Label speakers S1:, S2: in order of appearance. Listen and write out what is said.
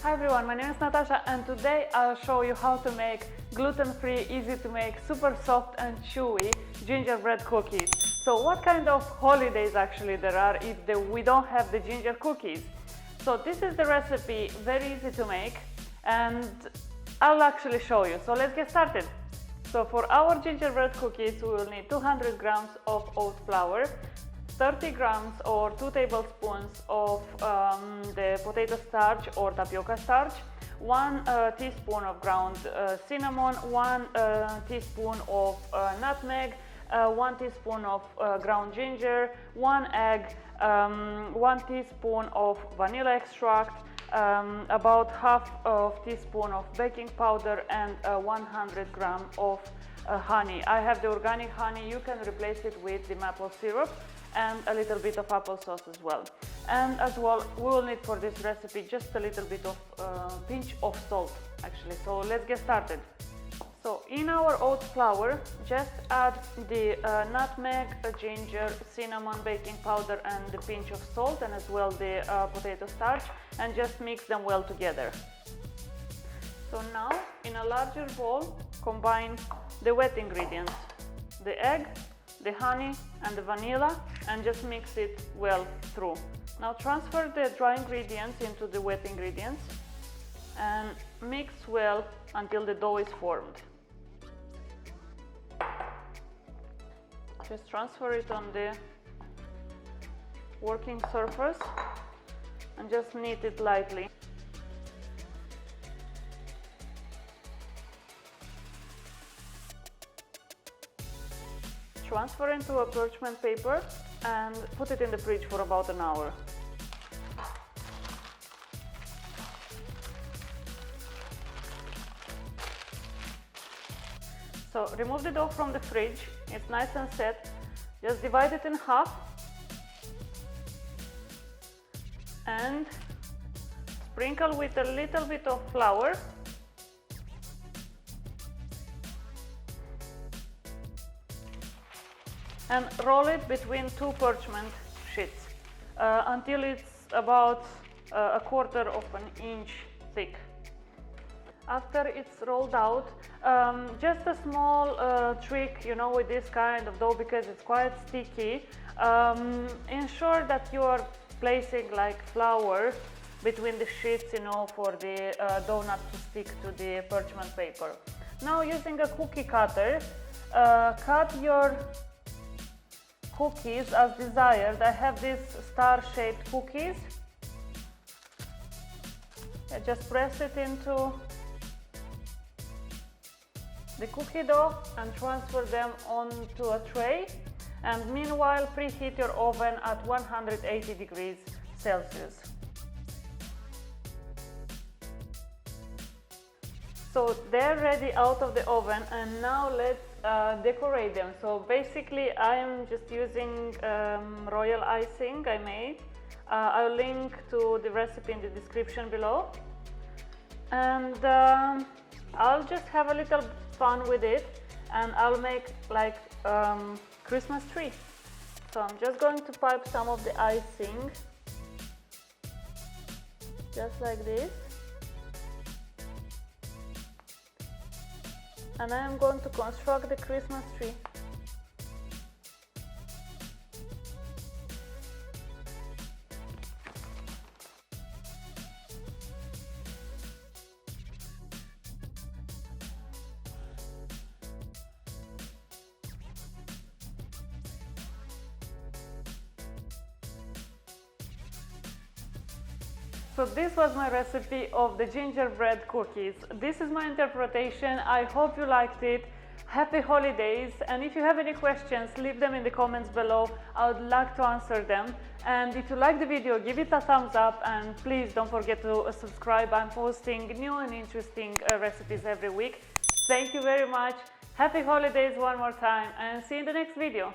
S1: Hi everyone, my name is Natasha and today I'll show you how to make gluten-free, easy to make, super soft and chewy gingerbread cookies. So what kind of holidays actually there are if we don't have the ginger cookies? So this is the recipe, very easy to make, and I'll actually show you. So let's get started. So for our gingerbread cookies we will need 200 grams of oat flour, 30 grams or 2 tablespoons of the potato starch or tapioca starch, 1 teaspoon of ground cinnamon, 1 teaspoon of nutmeg, 1 teaspoon of ground ginger, 1 egg, 1 teaspoon of vanilla extract, about half of teaspoon of baking powder, and 100 gram of honey. I have the organic honey. You can replace it with the maple syrup and a little bit of applesauce as well. And as well, we will need for this recipe just a little bit of pinch of salt actually. So let's get started. So in our oat flour, just add the nutmeg, ginger, cinnamon, baking powder and the pinch of salt, and as well the potato starch, and just mix them well together. So now in a larger bowl, combine the wet ingredients, the egg, the honey and the vanilla, and just mix it well through. Now transfer the dry ingredients into the wet ingredients and mix well until the dough is formed. Just transfer it on the working surface and just knead it lightly. Transfer into a parchment paper and put it in the fridge for about an hour. So remove the dough from the fridge. It's nice and set. Just divide it in half and sprinkle with a little bit of flour. And roll it between 2 parchment sheets until it's about a quarter of an inch thick. After it's rolled out, just a small trick, with this kind of dough, because it's quite sticky, ensure that you are placing like flour between the sheets, for the dough not to stick to the parchment paper. Now using a cookie cutter, cut your cookies as desired. I have these star-shaped cookies. Just press it into the cookie dough and transfer them onto a tray, and meanwhile preheat your oven at 180 degrees Celsius. So they're ready out of the oven, and now let's decorate them. So basically I am just using royal icing I made. I'll link to the recipe in the description below, and I'll just have a little fun with it, and I'll make like Christmas tree. So I'm just going to pipe some of the icing just like this, and I am going to construct the Christmas tree. So this was my recipe of the gingerbread cookies. This is my interpretation. I hope you liked it. Happy holidays, and if you have any questions, leave them in the comments below. I would like to answer them. And if you like the video, give it a thumbs up, and please don't forget to subscribe. I'm posting new and interesting recipes every week. Thank you very much. Happy holidays one more time, and see you in the next video.